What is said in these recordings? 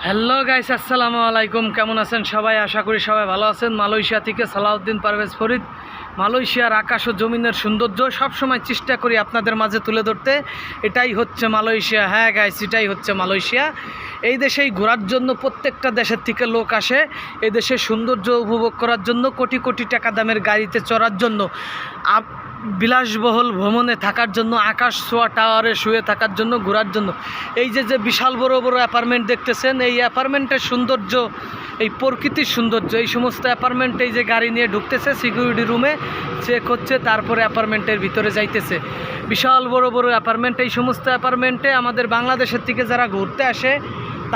Hello guys, আসসালামু আলাইকুম। কেমন আছেন সবাই? আশা করি সবাই ভালো আছেন। মালয়েশিয়া থেকে সালাউদ্দিন পারভেজ ফরিদ। মালয়েশিয়ার আকাশ ও জমিনের সৌন্দর্য সবসময় চেষ্টা করি আপনাদের মাঝে তুলে ধরতে। এটাই হচ্ছে মালয়েশিয়া। হ্যাঁ গাইস, এটাই হচ্ছে মালয়েশিয়া। এই দেশেই ঘোরার জন্য প্রত্যেকটা দেশের থেকে লোক আসে। এই দেশের সৌন্দর্য উপভোগ করার জন্য, কোটি কোটি টাকা দামের গাড়িতে চড়ার জন্য, বিলাসবহুল ভ্রমণে থাকার জন্য, আকাশ ছোঁয়া টাওয়ারে শুয়ে থাকার জন্য, ঘোরার জন্য। এই যে বিশাল বড় বড় অ্যাপার্টমেন্ট দেখতেছেন, এই অ্যাপার্টমেন্টের সৌন্দর্য, এই প্রকৃতির সৌন্দর্য, এই সমস্ত অ্যাপার্টমেন্টে এই যে গাড়ি নিয়ে ঢুকতেছে, সিকিউরিটি রুমে চেক হচ্ছে, তারপরে অ্যাপার্টমেন্টের ভিতরে যাইতেছে। বিশাল বড় বড় অ্যাপার্টমেন্ট। এই সমস্ত অ্যাপার্টমেন্টে আমাদের বাংলাদেশের থেকে যারা ঘুরতে আসে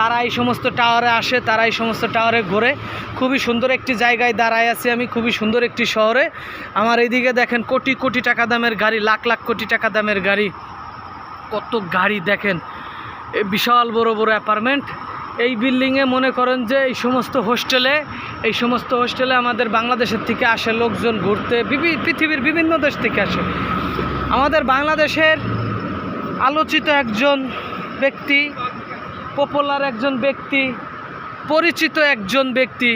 তারা এই সমস্ত টাওয়ারে আসে, তারা এই সমস্ত টাওয়ারে ঘোরে। খুবই সুন্দর একটি জায়গায় দাঁড়ায় আছি আমি, খুবই সুন্দর একটি শহরে। আমার এইদিকে দেখেন কোটি কোটি টাকা দামের গাড়ি, লাখ লাখ কোটি টাকা দামের গাড়ি, কত গাড়ি দেখেন। এই বিশাল বড় বড় অ্যাপার্টমেন্ট। এই বিল্ডিংয়ে মনে করেন যে এই সমস্ত হোস্টেলে আমাদের বাংলাদেশের থেকে আসে লোকজন ঘুরতে, পৃথিবীর বিভিন্ন দেশ থেকে আসে। আমাদের বাংলাদেশের আলোচিত একজন ব্যক্তি, পপুলার একজন ব্যক্তি, পরিচিত একজন ব্যক্তি,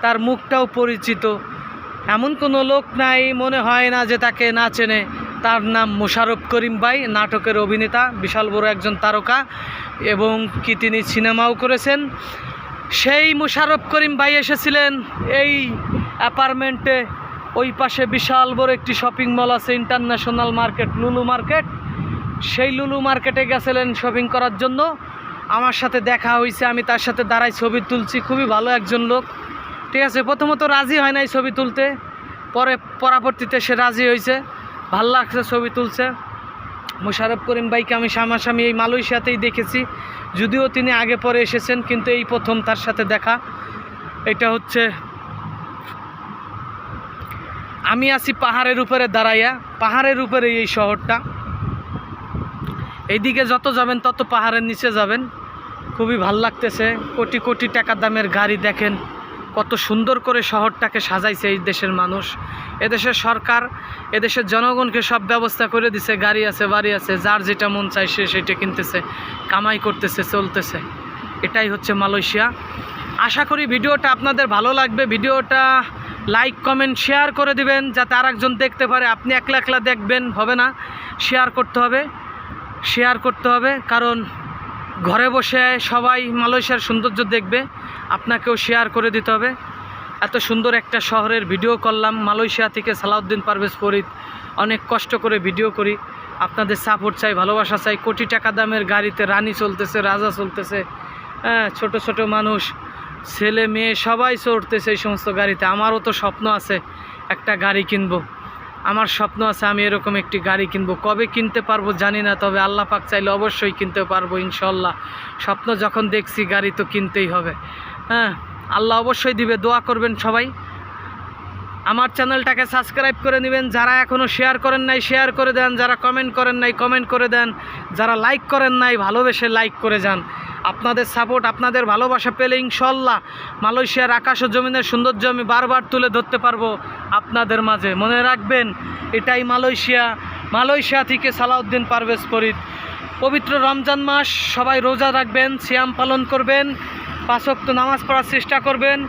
তার মুখটাও পরিচিত, এমন কোনো লোক নাই মনে হয় না যে তাকে না চেনে। তার নাম মোশাররফ করিম ভাই, নাটকের অভিনেতা, বিশাল বড় একজন তারকা, এবং কি তিনি সিনেমাও করেছেন। সেই মোশাররফ করিম ভাই এসেছিলেন এই অ্যাপার্টমেন্টে। ওই পাশে বিশাল বড় একটি শপিং মল আছে, ইন্টারন্যাশনাল মার্কেট, লুলু মার্কেট। সেই লুলু মার্কেটে গেছিলেন শপিং করার জন্য। আমার সাথে দেখা হয়েছে, আমি তার সাথে দাঁড়াই ছবি তুলছি। খুবই ভালো একজন লোক, ঠিক আছে। প্রথমত রাজি হয় নাই ছবি তুলতে, পরবর্তীতে সে রাজি হয়েছে, ভাল লাগছে, ছবি তুলছে। মোশাররফ করিম ভাইকে আমি সামনাসামনি এই মালয়েশিয়াতেই দেখেছি, যদিও তিনি আগে পরে এসেছেন, কিন্তু এই প্রথম তার সাথে দেখা। এটা হচ্ছে, আমি আছি পাহাড়ের উপরে দাঁড়াইয়া, পাহাড়ের উপরে এই শহরটা। এইদিকে যত যাবেন তত পাহাড়ের নিচে যাবেন। খুবই ভাল লাগতেছে। কোটি কোটি টাকা দামের গাড়ি দেখেন, কত সুন্দর করে শহরটাকে সাজাইছে এই দেশের মানুষ, এদেশের সরকার, এদেশের জনগণকে সব ব্যবস্থা করে দিছে। গাড়ি আছে, বাড়ি আছে, যার যেটা মন চাই সে সেটা কিনতেছে, কামাই করতেছে, চলতেছে। এটাই হচ্ছে মালয়েশিয়া। আশা করি ভিডিওটা আপনাদের ভালো লাগবে। ভিডিওটা লাইক, কমেন্ট, শেয়ার করে দিবেন, যাতে আরেকজন দেখতে পারে। আপনি একলা একলা দেখবেন হবে না, শেয়ার করতে হবে, কারণ ঘরে বসে সবাই মালয়েশিয়ার সৌন্দর্য দেখবে, আপনাকেও শেয়ার করে দিতে হবে। এত সুন্দর একটা শহরের ভিডিও করলাম মালয়েশিয়া থেকে, সালাউদ্দিন পারভেজ ফরিদ। অনেক কষ্ট করে ভিডিও করি, আপনাদের সাপোর্ট চাই, ভালোবাসা চাই। কোটি টাকা দামের গাড়িতে রানী চলতেছে, রাজা চলতেছে, হ্যাঁ, ছোট ছোট মানুষ, ছেলে মেয়ে সবাই চড়তেছে এই সমস্ত গাড়িতে। আমারও তো স্বপ্ন আছে একটা গাড়ি কিনবো, আমার স্বপ্ন আছে আমি এরকম একটি গাড়ি কিনবো। কবে কিনতে পারবো জানি না, তবে আল্লাহ পাক চাইলে অবশ্যই কিনতে পারবো ইনশাল্লাহ। স্বপ্ন যখন দেখছি, গাড়ি তো কিনতেই হবে। হ্যাঁ, আল্লাহ অবশ্যই দিবে, দোয়া করবেন সবাই। আমার চ্যানেলটাকে সাবস্ক্রাইব করে নেবেন। যারা এখনও শেয়ার করেন নাই শেয়ার করে দেন, যারা কমেন্ট করেন নাই কমেন্ট করে দেন, যারা লাইক করেন নাই ভালোবেসে লাইক করে যান। আপনাদের সাপোর্ট, আপনাদের ভালোবাসা পেলে ইনশাল্লাহ মালয়েশিয়ার আকাশ ও জমিনের সৌন্দর্য আমি বারবার তুলে ধরতে পারবো আপনাদের মাঝে। মনে রাখবেন, এটাই মালয়েশিয়া থেকে সালাউদ্দিন পারভেজ ফরিদ। পবিত্র রমজান মাস, সবাই রোজা রাখবেন, সিয়াম পালন করবেন, 5 ওয়াক্ত নামাজ পড়ার চেষ্টা করবেন,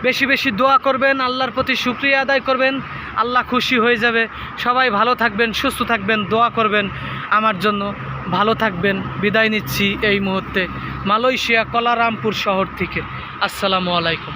বেশি বেশি দোয়া করবেন, আল্লাহর প্রতি শুকরিয়া আদায় করবেন, আল্লাহ খুশি হয়ে যাবে। সবাই ভালো থাকবেন, সুস্থ থাকবেন, দোয়া করবেন আমার জন্য। ভালো থাকবেন। বিদায় নিচ্ছি এই মুহূর্তে মালয়েশিয়া কোয়ালালামপুর শহর থেকে। আসসালামু আলাইকুম।